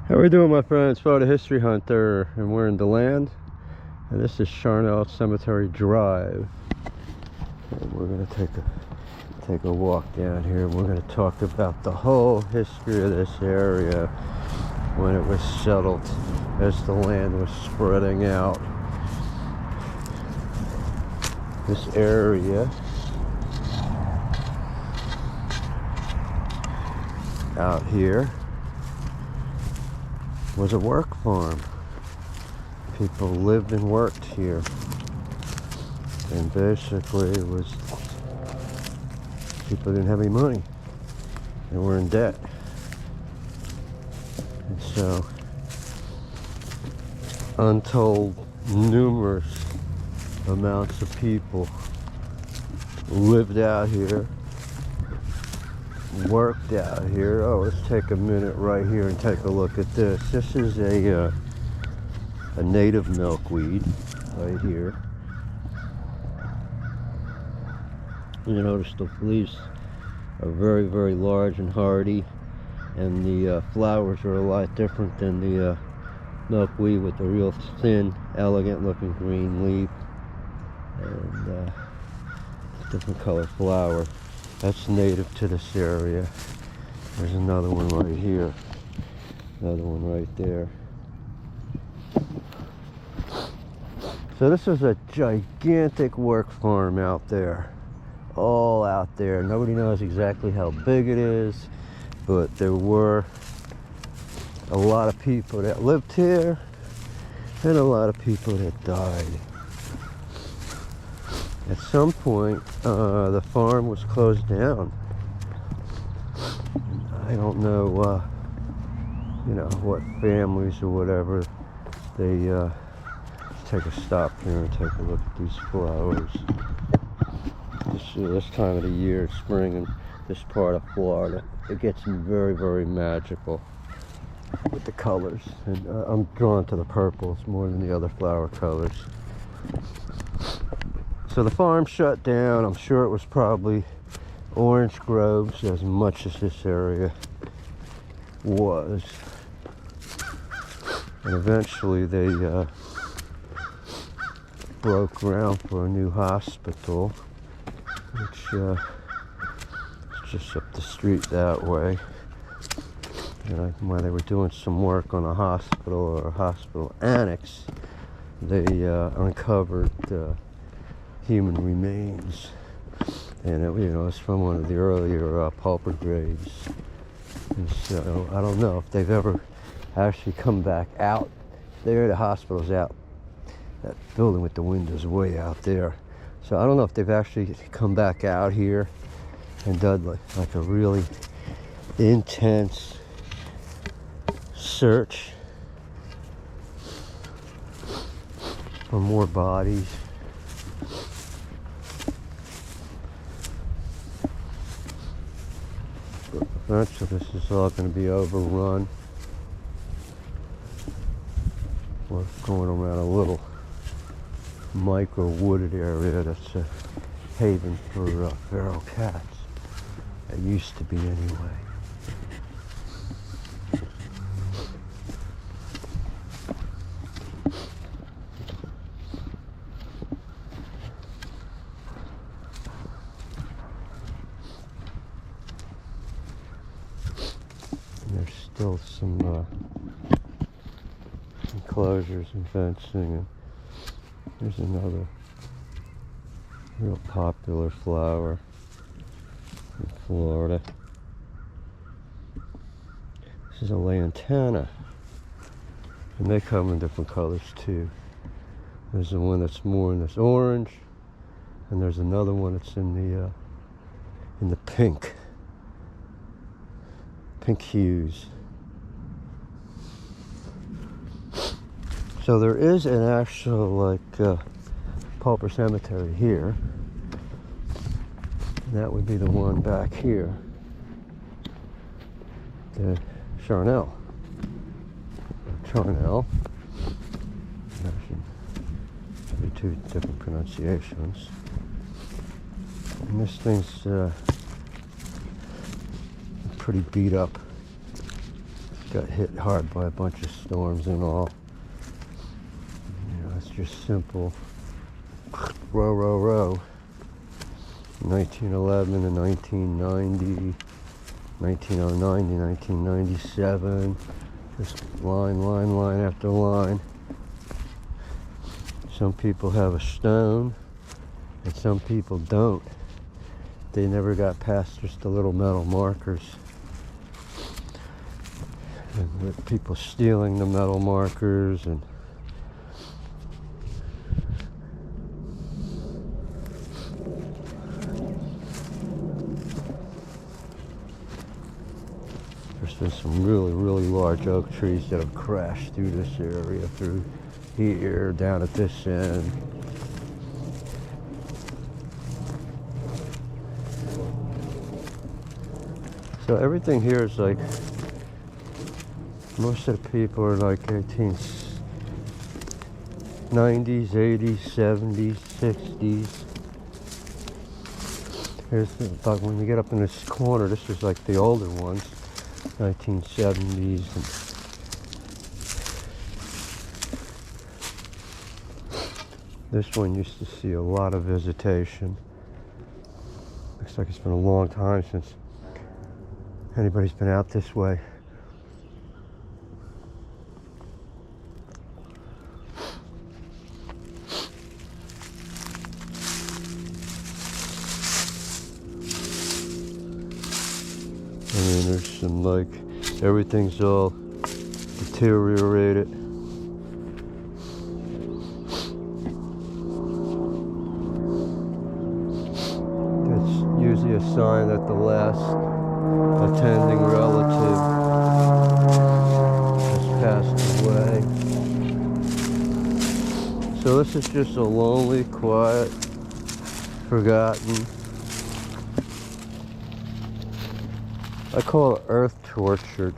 How we doing, my friends? Photo History Hunter, and we're in Deland, and this is Charnel Cemetery Drive, and we're going to take a walk down here. We're going to talk about the whole history of this area when it was settled as the land was spreading out. This area out here was a work farm. People lived and worked here, and basically it was people didn't have any money and were in debt, and so untold numerous amounts of people lived out here, worked out here. Oh, let's take a minute right here and take a look at this. This is a native milkweed right here. You notice the leaves are very, very large and hardy, and the flowers are a lot different than the milkweed with the real thin, elegant looking green leaf and different color flower. That's native to this area. There's another one right here. Another one right there. So this is a gigantic work farm out there. All out there. Nobody knows exactly how big it is, but there were a lot of people that lived here and a lot of people that died. At some point, the farm was closed down. I don't know, you know, what families or whatever. They take a stop here and take a look at these flowers. This time of the year, spring, in this part of Florida, it gets very, very magical with the colors. And I'm drawn to the purples more than the other flower colors. So the farm shut down. I'm sure it was probably orange groves as much as this area was. And eventually they broke ground for a new hospital, which is just up the street that way. And while they were doing some work on a hospital or a hospital annex, they uncovered human remains, and it's from one of the earlier pauper graves. And so I don't know if they've ever actually come back out there. The hospital's out, that building with the windows way out there. So I don't know if they've actually come back out here and done like a really intense search for more bodies. Eventually this is all going to be overrun. We're going around a little micro wooded area that's a haven for feral cats. It used to be anyway. There's still some enclosures and fencing, and there's another real popular flower in Florida. This is a lantana, and they come in different colors too. There's the one that's more in this orange, and there's another one that's in the pink hues. So there is an actual pauper cemetery here. And that would be the one back here, the Charnel. There should be two different pronunciations. And this thing's pretty beat up. got hit hard by a bunch of storms and all. You know, it's just simple row, row, row. 1911 to 1990, 1909 to 1997. Just line, line, line after line. Some people have a stone, and some people don't. They never got past just the little metal markers. And with people stealing the metal markers, and there's been some really, really large oak trees that have crashed through this area, through here, down at this end. So everything here is like, most of the people are like 1890s, 80s, 70s, 60s. Here's the, like when you get up in this corner, this is like the older ones, 1970s. And this one used to see a lot of visitation. Looks like it's been a long time since anybody's been out this way. I mean, there's some, like, everything's all deteriorated. That's usually a sign that the last attending relative has passed away. So this is just a lonely, quiet, forgotten, I call it earth tortured.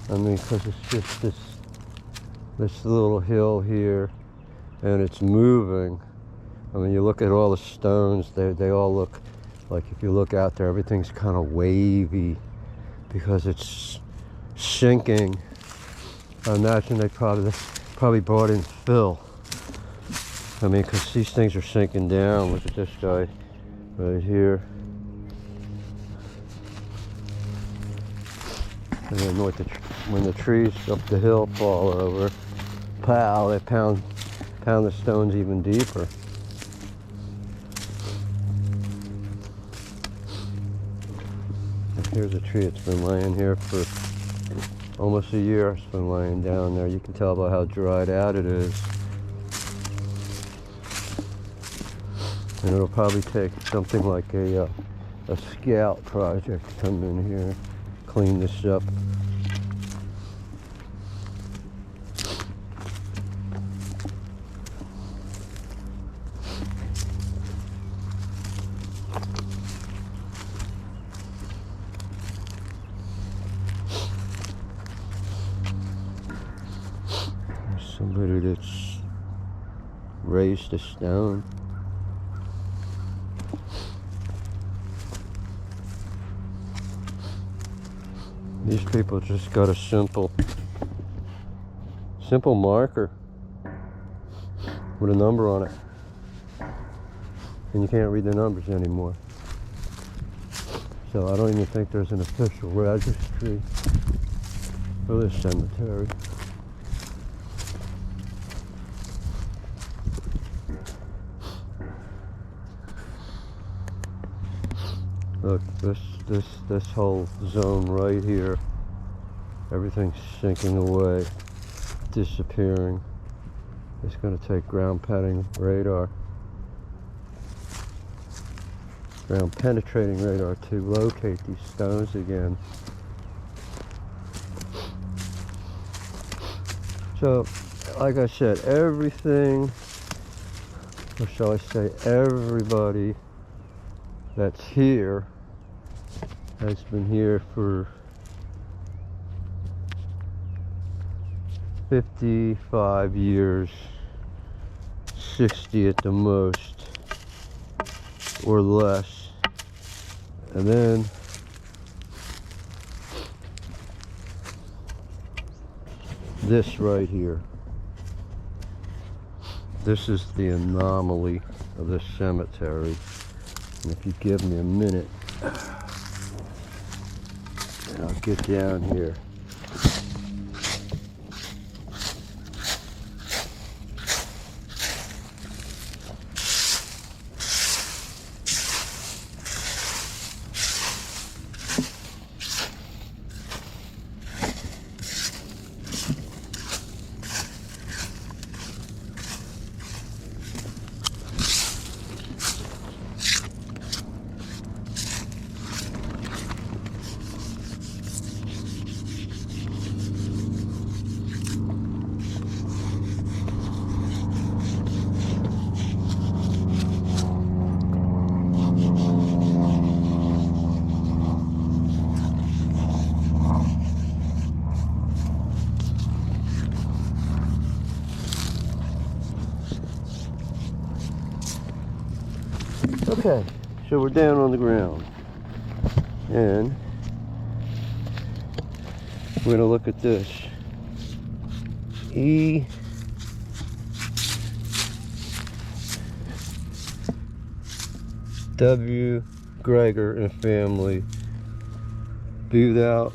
I mean, because it's just this little hill here, and it's moving. I mean, you look at all the stones, they all look like, if you look out there, everything's kind of wavy because it's sinking. I imagine they probably brought in fill. I mean, because these things are sinking down. Look at this guy right here. And then when the trees up the hill fall over, pow, they pound the stones even deeper. And here's a tree that's been laying here for almost a year. It's been laying down there. You can tell by how dried out it is. And it'll probably take something like a scout project to come in here, clean this up. There's somebody that's raised a stone. These people just got a simple marker with a number on it, and you can't read the numbers anymore. So I don't even think there's an official registry for this cemetery. Look, this whole zone right here, everything's sinking away, disappearing. It's going to take ground penetrating radar to locate these stones again. So, like I said, everything, or shall I say everybody that's here has been here for 55 years, 60 at the most, or less. And then this right here. This is the anomaly of this cemetery. And if you give me a minute, I'll get down here. Okay, so we're down on the ground, and we're going to look at this. E. W. Gregor and family, be thou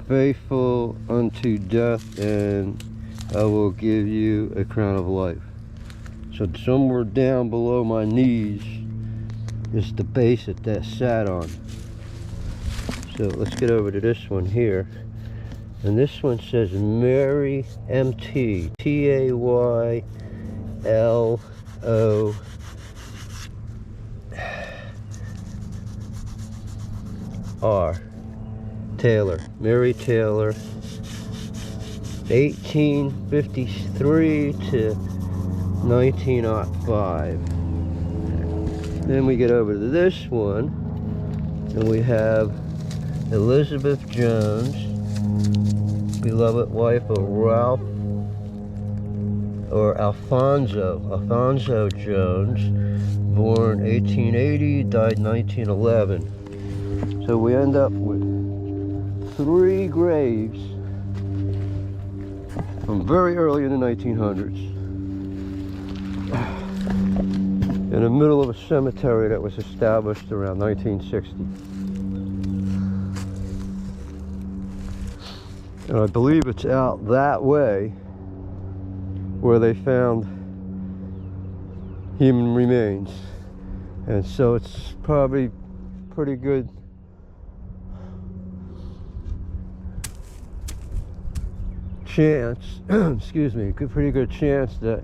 faithful unto death, and I will give you a crown of life. So somewhere down below my knees is the base that sat on. So let's get over to this one here, and this one says Mary MT, TAYLO R Taylor, Mary Taylor, 1853 to 1905. Then we get over to this one, and we have Elizabeth Jones, beloved wife of Ralph or Alfonso Jones, born 1880, died 1911. So we end up with 3 graves from very early in the 1900s. In the middle of a cemetery that was established around 1960. And I believe it's out that way where they found human remains. And so it's probably pretty good chance, excuse me, pretty good chance that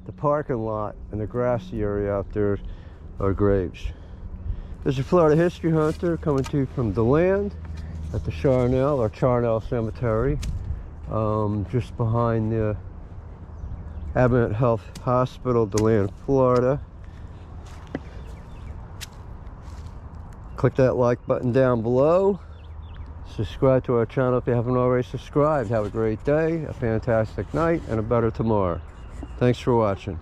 the parking lot and the grassy area out there are graves. This is Florida History Hunter coming to you from Deland at the Charnel or Charnel Cemetery, just behind the Advent Health Hospital, Deland, Florida. Click that like button down below. Subscribe to our channel if you haven't already subscribed. Have a great day, a fantastic night, and a better tomorrow. Thanks for watching.